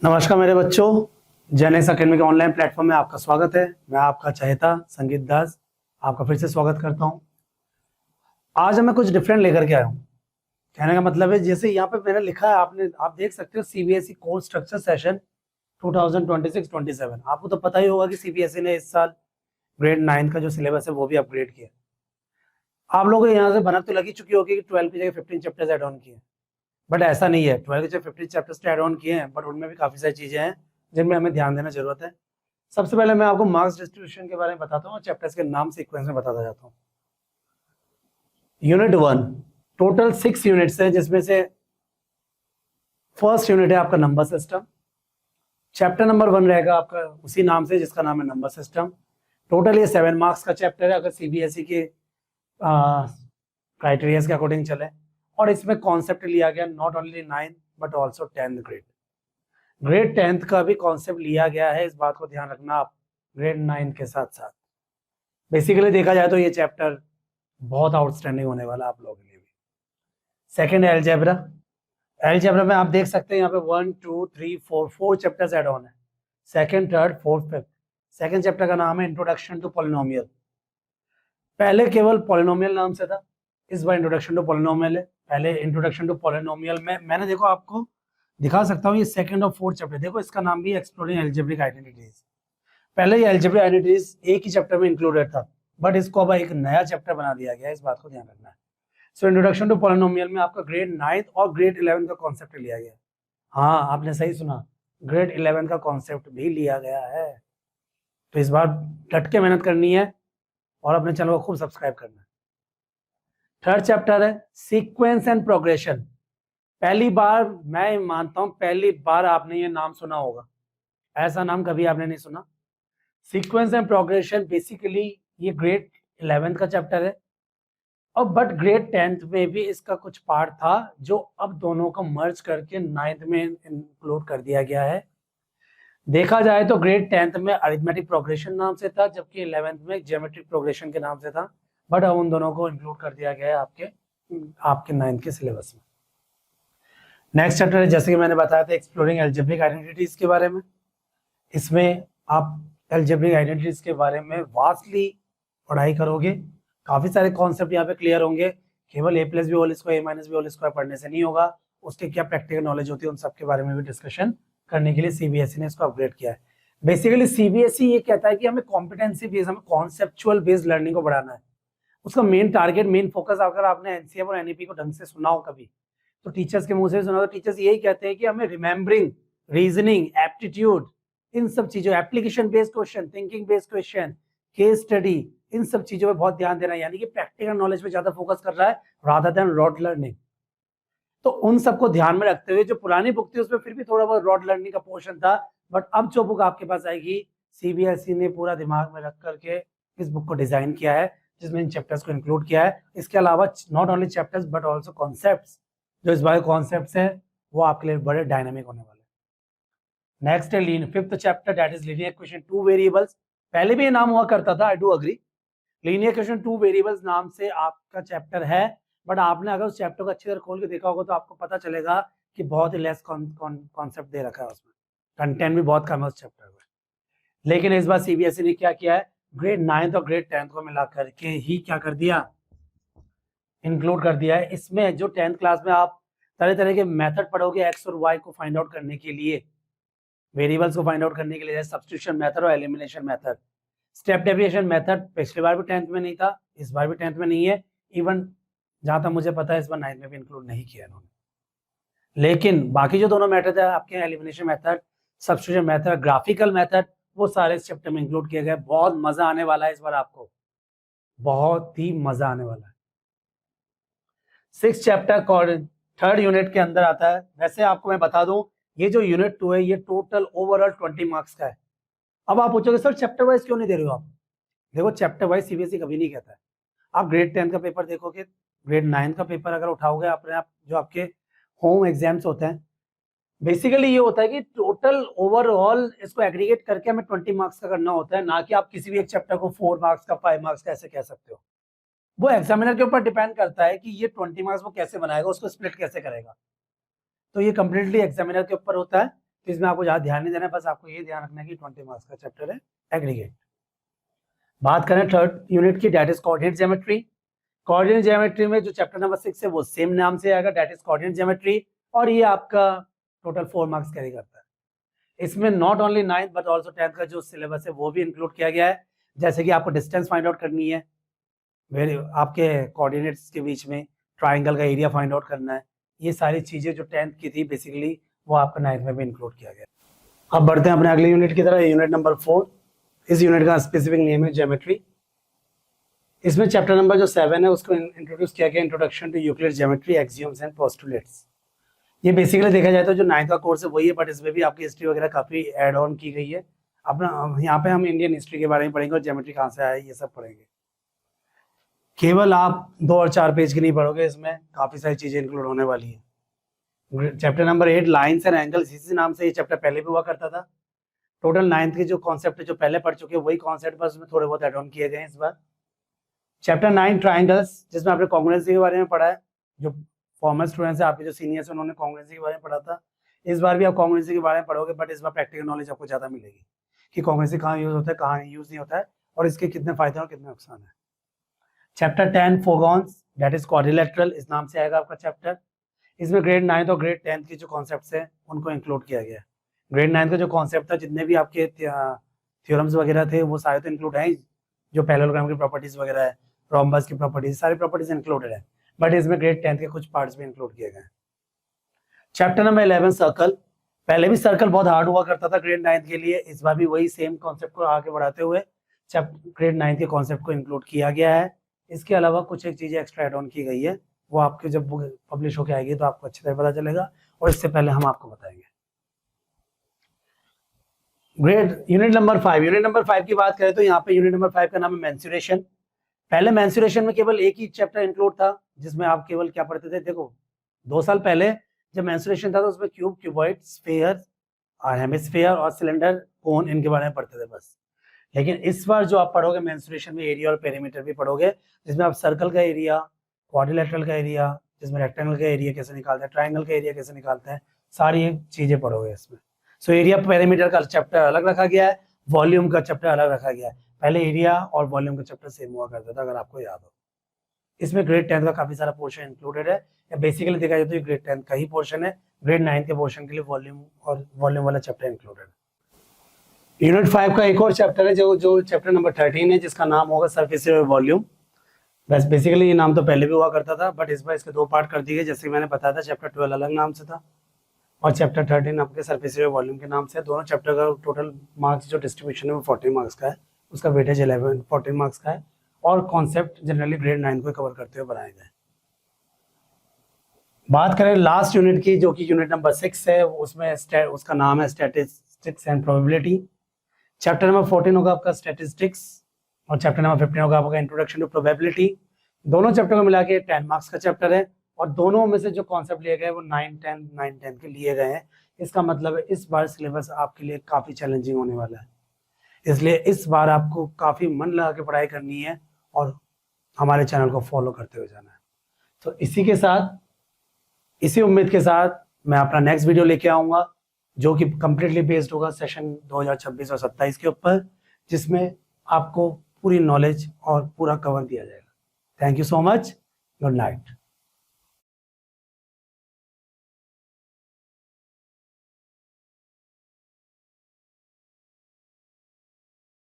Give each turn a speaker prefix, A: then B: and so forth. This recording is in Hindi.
A: नमस्कार मेरे बच्चों, जेनेक्स अकेडमी के ऑनलाइन प्लेटफॉर्म में आपका स्वागत है। मैं आपका चहेता संगीत दास आपका फिर से स्वागत करता हूं। आज मैं कुछ डिफरेंट लेकर के आया हूं। कहने का मतलब है जैसे यहाँ पे मैंने लिखा है, आप देख सकते हो सीबीएसई कोर्स स्ट्रक्चर सेशन 2026-27। आपको तो पता ही होगा कि सीबीएसई ने इस साल ग्रेड 9 का जो सिलेबस है वो भी अपग्रेड किया। आप लोगों को यहाँ से भनक तो लगी चुकी होगी कि 12 की जगह 15 चैप्टर्स एड ऑन किए, बट ऐसा नहीं है। 12 के जगह 15 चैप्टर्स तो एड ऑन किए हैं, बट उनमें भी काफी सारी चीजें हैं जिनमें हमें ध्यान देना जरूरत है। सबसे पहले मैं आपको मार्क्स डिस्ट्रीब्यूशन के बारे में बताता हूँ और चैप्टर्स के नाम सीक्वेंस में बताता जाता हूँ। यूनिट 1 टोटल 6 यूनिट्स है, जिसमें से फर्स्ट यूनिट है आपका नंबर सिस्टम। चैप्टर नंबर 1 रहेगा आपका उसी नाम से, जिसका नाम है नंबर सिस्टम। टोटल ये 7 मार्क्स का चैप्टर है अगर सीबीएसई के क्राइटेरिया के अकॉर्डिंग चले। और इसमें कॉन्सेप्ट लिया गया not only 9 but also 10th grade. Grade 10th का भी कॉन्सेप्ट लिया गया है, इस बात को ध्यान रखना आप ग्रेड 9 के साथ साथ। बेसिकली देखा जाए तो ये चैप्टर बहुत आउटस्टैंडिंग होने वाला आप लोगों के लिए भी। सेकंड है अलजेब्रा। अलजेब्रा में आप देख सकते हैं यहाँ पे 1 2 3 4 चैप्टर्स ऐड ऑन है। Second, third, fourth, fifth. Second chapter का नाम है इंट्रोडक्शन टू पॉलिनोमियल। पहले केवल पॉलिनोमियल नाम से था, इस बार इंट्रोडक्शन टू पॉलिनोमियल है। पहले इंट्रोडक्शन टू पॉलिनोमियल में मैंने देखो आपको दिखा सकता हूँ, ये सेकंड और फोर्थ चैप्टर देखो, इसका नाम भी एक्सप्लोरिंग अलजेब्रिक आइडेंटिटीज। पहले ये अलजेब्रिक आइडेंटिटीज एक ही चैप्टर में इंक्लूडेड था, बट इसको अब एक नया चैप्टर बना दिया गया है, इस बात को ध्यान रखना है। सो इंट्रोडक्शन टू पॉलिनोमियल में आपका ग्रेड 9 और ग्रेड 11 का कॉन्सेप्ट लिया गया। हाँ, आपने सही सुना, ग्रेड 11 का कॉन्सेप्ट भी लिया गया है। तो इस बार डट के मेहनत करनी है और अपने चैनल को खूब सब्सक्राइब करना है। थर्ड चैप्टर है सीक्वेंस एंड प्रोग्रेशन। पहली बार मैं मानता हूं, पहली बार आपने ये नाम सुना होगा, ऐसा नाम कभी आपने नहीं सुना। सीक्वेंस एंड प्रोग्रेशन बेसिकली ये ग्रेड 11 का चैप्टर है, और बट ग्रेड 10th में भी इसका कुछ पार्ट था जो अब दोनों को मर्ज करके 9th में इंक्लूड कर दिया गया है। देखा जाए तो ग्रेड 10th में अरिथमेटिक प्रोग्रेशन नाम से था, जबकि 11th में ज्योमेट्रिक प्रोग्रेशन के नाम से था, बट अब उन दोनों को इंक्लूड कर दिया गया है आपके 9th के सिलेबस में। नेक्स्ट चैप्टर है, जैसे कि मैंने बताया था, एक्सप्लोरिंग अलजेब्रिक आइडेंटिटीज के बारे में। इसमें आप अलजेब्रिक आइडेंटिटीज के बारे में वास्टली पढ़ाई करोगे, काफी सारे कॉन्सेप्ट यहाँ पे क्लियर होंगे। केवल a plus B whole square, a minus B whole square पढ़ने से नहीं होगा, उसके क्या प्रैक्टिकल नॉलेज होती है उन सब के बारे में भी डिस्कशन करने के लिए सीबीएसई ने इसको अपग्रेड किया है। बेसिकली सीबीएसई ये कहता है कि हमें कॉम्पिटेंसी बेस्ड, हमें कॉन्सेप्चुअल बेस्ड लर्निंग को बढ़ाना है। उसका मेन टारगेट, मेन फोकस, अगर आपने एनसीएफ और एनईपी को ढंग से सुना हो कभी, तो टीचर्स के मुंह से सुना, तो टीचर्स यही कहते हैं कि हमें रिमेम्बरिंग, रीजनिंग, एप्टीट्यूड, इन सब चीजों, application based question, thinking based question, case study, इन सब चीजों पे बहुत ध्यान देना है। यानी कि प्रैक्टिकल नॉलेज पे ज्यादा फोकस कर रहा है रादर देन रॉड लर्निंग। तो उन सबको ध्यान में रखते हुए जो पुरानी बुक थी उसमें फिर भी थोड़ा बहुत रॉड लर्निंग का पोर्शन था, बट अब जो बुक आपके पास आएगी, सीबीएसई ने पूरा दिमाग में रख करके इस बुक को डिजाइन किया है, जिसमें इन चैप्टर्स को इंक्लूड किया है। इसके अलावा not only chapters but also concepts, जो इस बार कॉन्सेप्ट्स है वो आपके लिए बड़े डायनामिक होने वाले हैं। नेक्स्ट है lean, fifth chapter, that is linear equation two variables. पहले भी ये नाम हुआ करता था, I do agree. Linear equation two variables नाम से आपका चैप्टर है, बट आपने अगर उस चैप्टर को अच्छी तरह खोल के देखा होगा तो आपको पता चलेगा कि बहुत ही लेस कॉन्सेप्ट दे रखा है उसमें, कंटेंट भी बहुत कम है उस चैप्टर में। लेकिन इस बार सीबीएसई ने क्या किया है, ग्रेड 9 और ग्रेड 10 को मिला करके ही क्या कर दिया, इंक्लूड कर दिया है। इसमें जो 10th क्लास में आप तरह तरह के मेथड पढ़ोगे एक्स और वाई को फाइंड आउट करने के लिए, वेरिएबल्स को फाइंड आउट करने के लिए, सब्स्टिट्यूशन मेथड और elimination method, step deviation method, पिछली बार भी 10th में नहीं था, इस बार भी 10th में नहीं है। इवन जहां तक मुझे पता है इस बार 9th में भी इंक्लूड नहीं किया इन्होंने। लेकिन बाकी जो दोनों मेथड है आपके, elimination method, substitution method, graphical method, वो सारे इस चैप्टर में इंक्लूड किए गए। बहुत मजा आने वाला है इस बार आपको, बहुत ही मजा आने वाला है। 6th चैप्टर थर्ड यूनिट के अंदर आता है। वैसे आपको मैं बता दूं, ये जो यूनिट 2 है ये टोटल ओवरऑल 20 मार्क्स का है। अब आप पूछोगे सर चैप्टर वाइज क्यों नहीं दे रहे हो आप? देखो, चैप्टर वाइज सीबीएसई कभी नहीं कहता है। आप ग्रेड 10 का पेपर देखोगे, ग्रेड 9 का पेपर अगर उठाओगे अपने आप, जो आपके होम एग्जाम्स होते हैं, बेसिकली ये होता है कि टोटल ओवरऑल इसको एग्रीगेट करके हमें 20 मार्क्स का करना होता है, ना कि आप किसी भी एक चैप्टर को 4 मार्क्स का, 5 मार्क्स का ऐसे कह सकते हो। वो एग्जामिनर के ऊपर डिपेंड करता है कि ये 20 मार्क्स वो कैसे बनाएगा, उसको स्प्लिट कैसे करेगा। तो ये कंप्लीटली एग्जामिनर के ऊपर होता है तो इसमें आपको ज़्यादा ध्यान नहीं देना है, बस आपको ये ध्यान रखना है कि 20 मार्क्स का चैप्टर है एग्रीगेट। बात करें थर्ड यूनिट की, that is coordinate geometry. Coordinate geometry में जो चैप्टर नंबर 6 है वो सेम नाम से आएगा, डेट इज कोऑर्डिनेट ज्योमेट्री, और ये आपका टोटल 4 मार्क्स कैरी करता है। इसमें not only 9th but also 10th का जो सिलेबस है वो भी इंक्लूड किया गया है, जैसे कि आपको डिस्टेंस फाइंड आउट करनी है, आपके कोऑर्डिनेट्स के बीच में ट्राइंगल का एरिया फाइंड आउट करना है, ये सारी चीज़ें जो 10th की थी बेसिकली वो आपका 9th में भी इंक्लूड किया गया। अब बढ़ते हैं अपने अगले यूनिट की तरफ, यूनिट नंबर 4। इस यूनिट का स्पेसिफिक नेम है ज्योमेट्री। इसमें चैप्टर नंबर जो 7 है उसको इंट्रोड्यूस किया गया, introduction to Euclid geometry, axioms and postulates. ये बेसिकली देखा जाए तो जो 9th का कोर्स है वही है, बट इसमें भी आपकी हिस्ट्री वगैरह काफ़ी एड ऑन की गई है। अपना यहाँ पे हम इंडियन हिस्ट्री के बारे में पढ़ेंगे और ज्योमेट्री कहाँ से आया ये सब पढ़ेंगे। केवल आप 2 और 4 पेज की नहीं पढ़ोगे, इसमें काफ़ी सारी चीज़ें इंक्लूड होने वाली है। Chapter number 8 lines and angles, इसी नाम से ये चैप्टर पहले भी हुआ करता था। टोटल 9th के जो कॉन्सेप्ट है जो पहले पढ़ चुके हैं वही कॉन्सेप्ट बस उसमें थोड़े बहुत एड ऑन किए गए हैं इस बार। चैप्टर 9 ट्राइंगल्स, जिसमें आपने कॉन्ग्रुएंसी के बारे में पढ़ा है, जो फॉर्मर स्टूडेंट्स है आपके जो सीनियर्स उन्होंने कॉन्ग्रुएंसी के बारे में पढ़ा था। इस बार भी आप कॉन्ग्रुएंसी के बारे में पढ़ोगे, बट इस बार प्रैक्टिकल नॉलेज आपको ज़्यादा मिलेगी कि कॉन्ग्रुएंसी कहाँ यूज़ होता है, कहाँ यूज़ नहीं होता है, और इसके कितने फायदे और कितने नुकसान है। चैप्टर 10 फोगॉन्स, दैट इज क्वाड्रिलेटरल, इस नाम से आएगा आपका चैप्टर। इसमें ग्रेड 9th और ग्रेड 10th के जो कॉन्सेप्ट्स हैं उनको इंक्लूड किया गया है। ग्रेड 9th का जो कॉन्सेप्ट था, जितने भी आपके थ्योरम्स वगैरह थे वो सारे तो इंक्लूड हैं, जो पैरेललोग्राम की प्रॉपर्टीज वगैरह है, रोम्बस की प्रॉपर्टीज, सारी प्रॉपर्टीज इंक्लूडेड है, बट इसमें ग्रेड 10th के कुछ पार्ट्स भी इंक्लूड किए गए हैं। चैप्टर नंबर 11 सर्कल, पहले भी सर्कल बहुत हार्ड हुआ करता था ग्रेड 9th के लिए, इस बार भी वही सेम कॉन्सेप्ट को आगे बढ़ाते हुए ग्रेड 9th के कॉन्सेप्ट को इंक्लूड किया गया है। इसके अलावा कुछ एक चीज़ें एक्स्ट्रा एड ऑन की गई है, वो आपके जब बुक पब्लिश होकर आएगी तो आपको अच्छी तरह पता चलेगा, और इससे पहले हम आपको बताएंगे। Grade unit number 5, unit number 5 की बात करें तो यहाँ पे यूनिट नंबर 5 का नाम है मेंसुरेशन। पहले मेंसुरेशन में केवल एक ही चैप्टर इंक्लूड था, जिसमें आप केवल क्या पढ़ते थे, देखो 2 साल पहले जब मेंसुरेशन था तो उसमें क्यूब, क्यूबॉइड, स्फीयर और हेमिस्फीयर और सिलेंडर, कोन, इनके बारे में पढ़ते थे बस। लेकिन इस बार जो आप पढ़ोगे मेंसुरेशन में एरिया और पेरीमीटर भी पढ़ोगे, जिसमें आप सर्कल का एरिया, क्वाड्रिलेटरल का एरिया, जिसमें रेक्टेंगल का एरिया कैसे निकालते हैं, ट्राइंगल का एरिया कैसे निकालते हैं, सारी चीजें पढ़ोगे इसमें। सो एरिया पेरीमीटर का चैप्टर अलग रखा गया है, वॉल्यूम का चैप्टर अलग रखा गया है। पहले एरिया और वॉल्यूम का चैप्टर सेम हुआ करता था, अगर आपको याद हो। इसमें ग्रेड 10th का काफी सारा पोर्शन इंक्लूडेड है, या बेसिकली देखा जाए तो ग्रेड 10th का ही पोर्शन है। ग्रेड 9 के पोर्शन के लिए वॉल्यूम और वॉल्यूम वाला चैप्टर इंक्लूडेड है। यूनिट 5 का एक और चैप्टर है जो चैप्टर नंबर 13 है, जिसका नाम होगा सरफेस एरिया और वॉल्यूम। बस बेसिकली ये नाम तो पहले भी हुआ करता था, बट इस बार इसके 2 पार्ट कर दिए गए, जैसे मैंने बताया था। चैप्टर 12 अलग नाम से था और चैप्टर 13 आपके सरफेस एरिया वॉल्यूम के नाम से। दोनों चैप्टर का टोटल मार्क्स जो डिस्ट्रीब्यूशन है वो 14 मार्क्स का है, उसका वेटेज 14 मार्क्स का है, और कॉन्सेप्ट जनरली ग्रेड 9 को कवर करते हुए बनाए गए। बात करें लास्ट यूनिट की, जो कि यूनिट नंबर 6 है, उसमें उसका नाम है statistics and probability. Chapter number 14 होगा आपका स्टैटिस्टिक्स, और चैप्टर नंबर 15 होगा आपका इंट्रोडक्शन टू प्रोबेबिलिटी। दोनों चैप्टर को मिला के 10 मार्क्स का चैप्टर है, और दोनों में से जो कॉन्सेप्ट लिए गए वो 9-10 के लिए गए हैं। इसका मतलब है इस बार सिलेबस आपके लिए काफ़ी चैलेंजिंग होने वाला है, इसलिए इस बार आपको काफ़ी मन लगा के पढ़ाई करनी है और हमारे चैनल को फॉलो करते हुए जाना है। तो इसी के साथ, इसी उम्मीद के साथ मैं अपना नेक्स्ट वीडियो लेके आऊँगा, जो कि कम्प्लीटली बेस्ड होगा सेशन 2026 और 27 के ऊपर, जिसमें आपको पूरी नॉलेज और पूरा कवर दिया जाएगा। Thank you so much, good night.